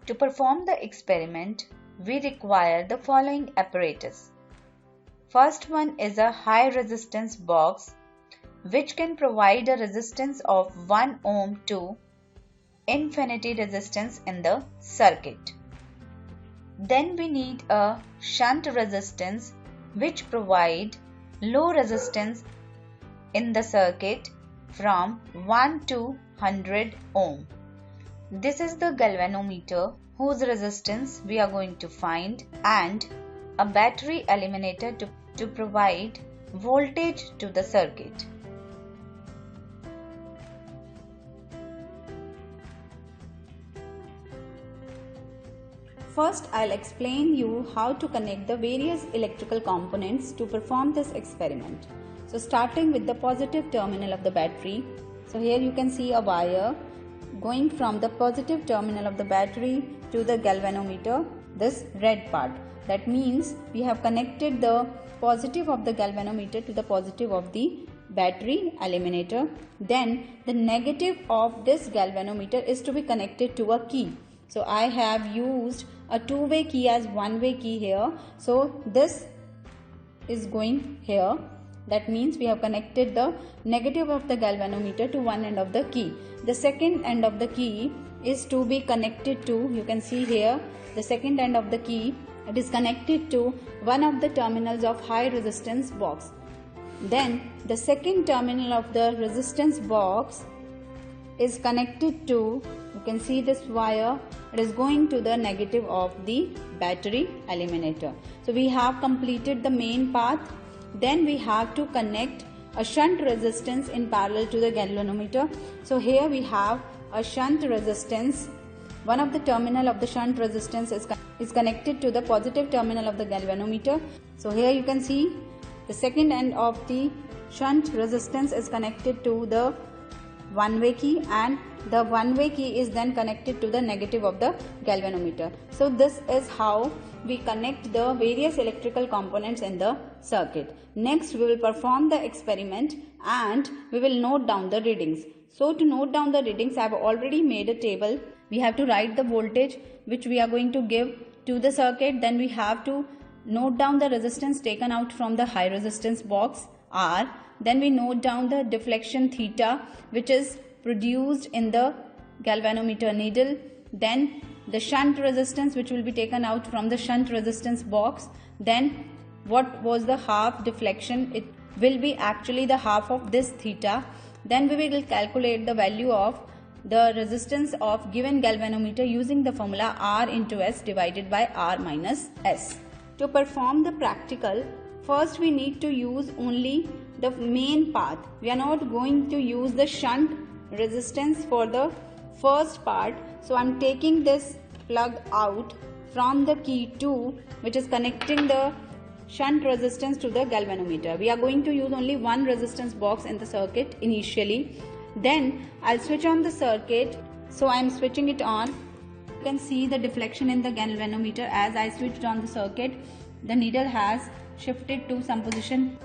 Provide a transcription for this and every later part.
To perform the experiment, we require the following apparatus. First one is a high resistance box which can provide a resistance of 1 ohm to infinity resistance in the circuit. Then we need a shunt resistance which provide low resistance in the circuit from 1 to 100 ohm. This is the galvanometer whose resistance we are going to find, and a battery eliminator to provide voltage to the circuit. First, I'll explain you how to connect the various electrical components to perform this experiment. So starting with the positive terminal of the battery. So here you can see a wire going from the positive terminal of the battery to the galvanometer, this red part. That means we have connected the positive of the galvanometer to the positive of the battery eliminator. Then the negative of this galvanometer is to be connected to a key. So I have used a two-way key as one-way key here. So this is going here. That means we have connected the negative of the galvanometer to one end of the key. The second end of the key is to be connected to, you can see here, the second end of the key, it is connected to one of the terminals of high resistance box. Then the second terminal of the resistance box is connected to, you can see this wire, it is going to the negative of the battery eliminator. So we have completed the main path. Then we have to connect a shunt resistance in parallel to the galvanometer. So here we have a shunt resistance. One of the terminal of the shunt resistance is connected to the positive terminal of the galvanometer. So here you can see the second end of the shunt resistance is connected to the one-way key, and the one-way key is then connected to the negative of the galvanometer. So this is how we connect the various electrical components in the circuit. Next we will perform the experiment and we will note down the readings. So to note down the readings, I have already made a table. We have to write the voltage which we are going to give to the circuit. Then we have to note down the resistance taken out from the high resistance box R. Then we note down the deflection theta which is produced in the galvanometer needle. Then the shunt resistance which will be taken out from the shunt resistance box. Then what was the half deflection? It will be actually the half of this theta. Then we will calculate the value of the resistance of given galvanometer using the formula R into S divided by R minus S. To perform the practical, first we need to use only the main path. We are not going to use the shunt resistance for the first part. So I am taking this plug out from the key 2 which is connecting the shunt resistance to the galvanometer. We are going to use only one resistance box in the circuit initially. Then I'll switch on the circuit. So I am switching it on. You can see the deflection in the galvanometer. As I switched on the circuit, the needle has shifted to some position.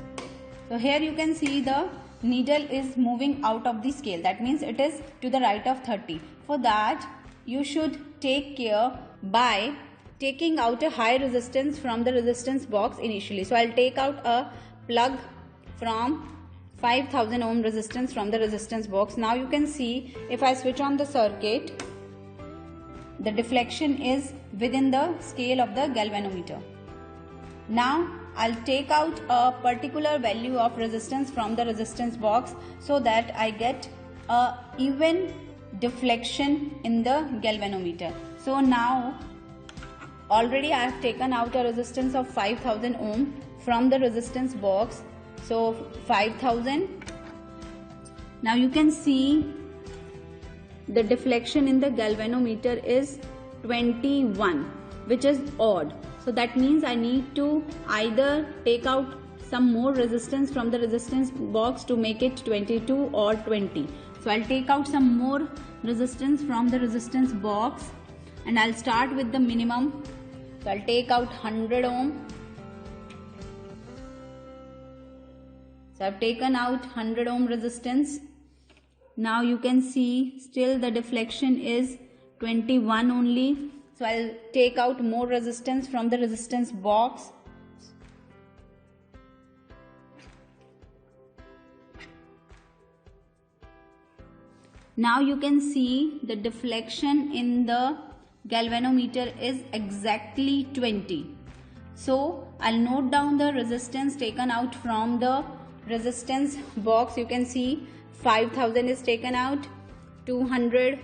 So here you can see the needle is moving out of the scale. That means it is to the right of 30. For that you should take care by taking out a high resistance from the resistance box initially. So I'll take out a plug from 5000 ohm resistance from the resistance box. Now you can see if I switch on the circuit, the deflection is within the scale of the galvanometer. Now I'll take out a particular value of resistance from the resistance box so that I get a even deflection in the galvanometer. So now already I have taken out a resistance of 5000 ohm from the resistance box. So 5000. Now you can see the deflection in the galvanometer is 21, which is odd. So that means I need to either take out some more resistance from the resistance box to make it 22 or 20. So I'll take out some more resistance from the resistance box and I'll start with the minimum. So I'll take out 100 ohm. So I've taken out 100 ohm resistance. Now you can see still the deflection is 21 only. So I'll take out more resistance from the resistance box. Now you can see the deflection in the galvanometer is exactly 20. So I'll note down the resistance taken out from the resistance box. You can see 5000 is taken out, 200,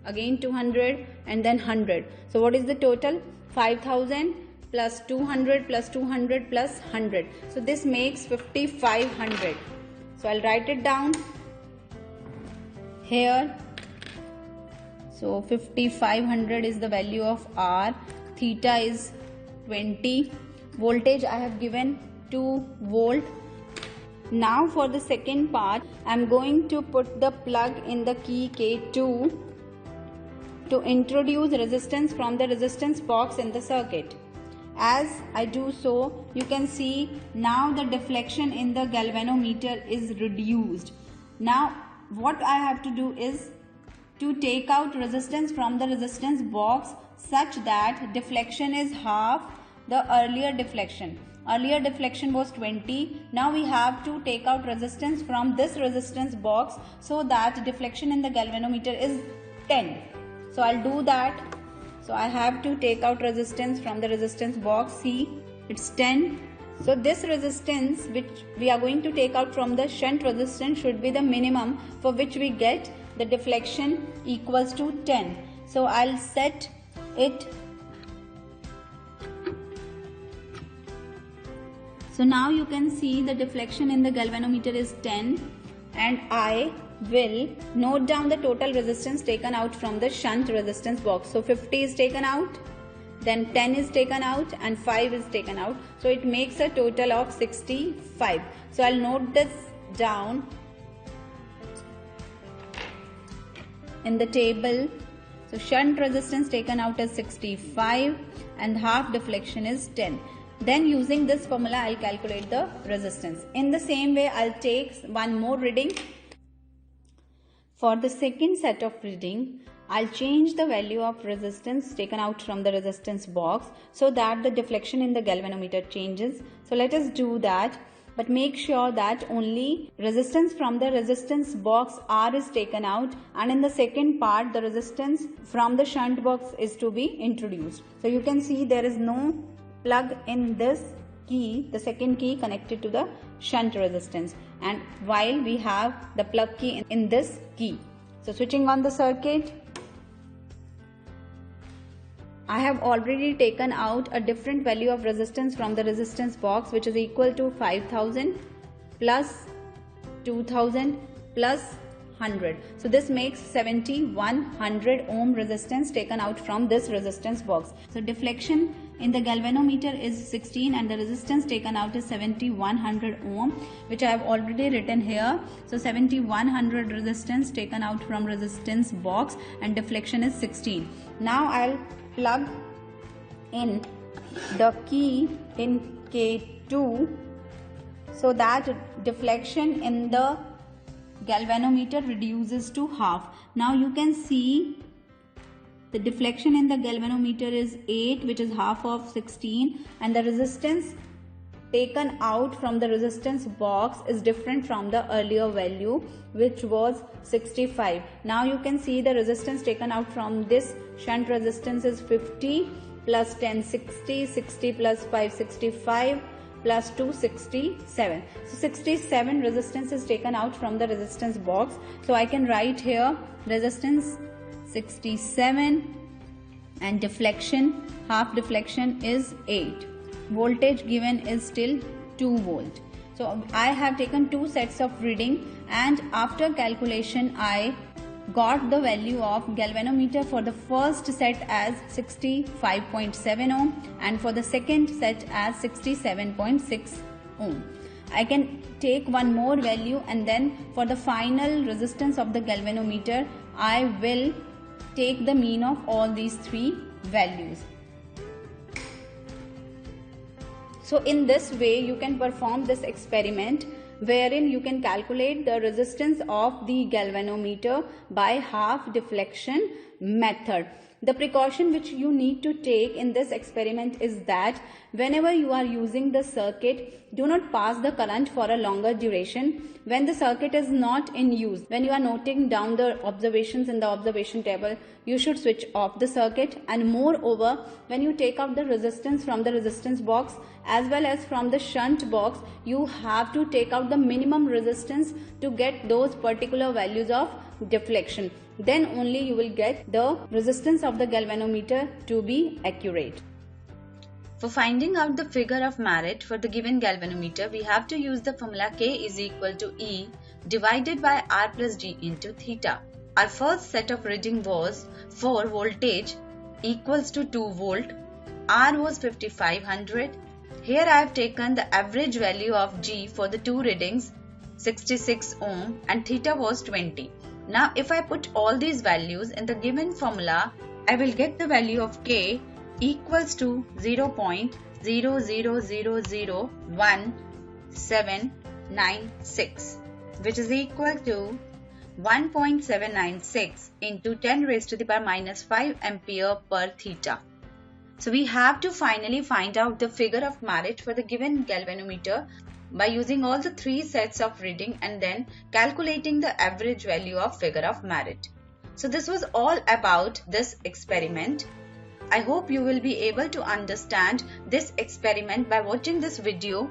again 200, and then 100. So what is the total? 5000 plus 200 plus 200 plus 100. So this makes 5500. So I'll write it down here. So 5500 is the value of R. Theta is 20. Voltage I have given 2 volt. Now for the second part, I am going to put the plug in the key K2 to introduce resistance from the resistance box in the circuit. As I do so, you can see now the deflection in the galvanometer is reduced. Now what I have to do is to take out resistance from the resistance box such that deflection is half the earlier deflection. Earlier deflection was 20. Now we have to take out resistance from this resistance box so that deflection in the galvanometer is 10. So I'll do that. So I have to take out resistance from the resistance box. See, it's 10. So this resistance which we are going to take out from the shunt resistance should be the minimum for which we get the deflection equals to 10. So I'll set it. So now you can see the deflection in the galvanometer is 10, and I will note down the total resistance taken out from the shunt resistance box. So 50 is taken out, then 10 is taken out, and 5 is taken out. So it makes a total of 65. So I'll note this down in the table. So shunt resistance taken out is 65 and half deflection is 10. Then using this formula I'll calculate the resistance. In the same way I'll take one more reading. For the second set of reading, I'll change the value of resistance taken out from the resistance box so that the deflection in the galvanometer changes. So let us do that, but make sure that only resistance from the resistance box R is taken out, and in the second part the resistance from the shunt box is to be introduced. So you can see there is no plug in this key, the second key connected to the shunt resistance, and while we have the plug key in this key. So switching on the circuit, I have already taken out a different value of resistance from the resistance box, which is equal to 5000 plus 2000 plus 100. So this makes 7100 ohm resistance taken out from this resistance box. So deflection in the galvanometer is 16 and the resistance taken out is 7100 ohm, which I have already written here. So 7100 resistance taken out from resistance box and deflection is 16. Now I'll plug in the key in K2 so that deflection in the galvanometer reduces to half. Now you can see the deflection in the galvanometer is 8, which is half of 16, and the resistance taken out from the resistance box is different from the earlier value, which was 65. Now you can see the resistance taken out from this shunt resistance is 50 plus 10 60, 60 plus 5 65 plus 2 67. So 67 resistance is taken out from the resistance box. So I can write here resistance 67 and deflection, half deflection is 8. Voltage given is still 2 volt. So I have taken two sets of reading, and after calculation I got the value of galvanometer for the first set as 65.7 ohm and for the second set as 67.6 ohm. I can take one more value, and then for the final resistance of the galvanometer I will take the mean of all these three values. So in this way you can perform this experiment, wherein you can calculate the resistance of the galvanometer by half deflection method. The precaution which you need to take in this experiment is that whenever you are using the circuit, do not pass the current for a longer duration when the circuit is not in use. When you are noting down the observations in the observation table, you should switch off the circuit, and moreover, when you take out the resistance from the resistance box as well as from the shunt box, you have to take out the minimum resistance to get those particular values of deflection. Then only you will get the resistance of the galvanometer to be accurate. For finding out the figure of merit for the given galvanometer, we have to use the formula K is equal to E divided by R plus D into theta. Our first set of reading was for voltage equals to 2 volt, R was 5500. Here I have taken the average value of G for the two readings, 66 ohm, and theta was 20. Now if I put all these values in the given formula, I will get the value of K equals to 0.00011796, which is equal to 1.796 into 10 raised to the power minus 5 ampere per theta. So we have to finally find out the figure of merit for the given galvanometer by using all the three sets of reading and then calculating the average value of figure of merit. So this was all about this experiment. I hope you will be able to understand this experiment by watching this video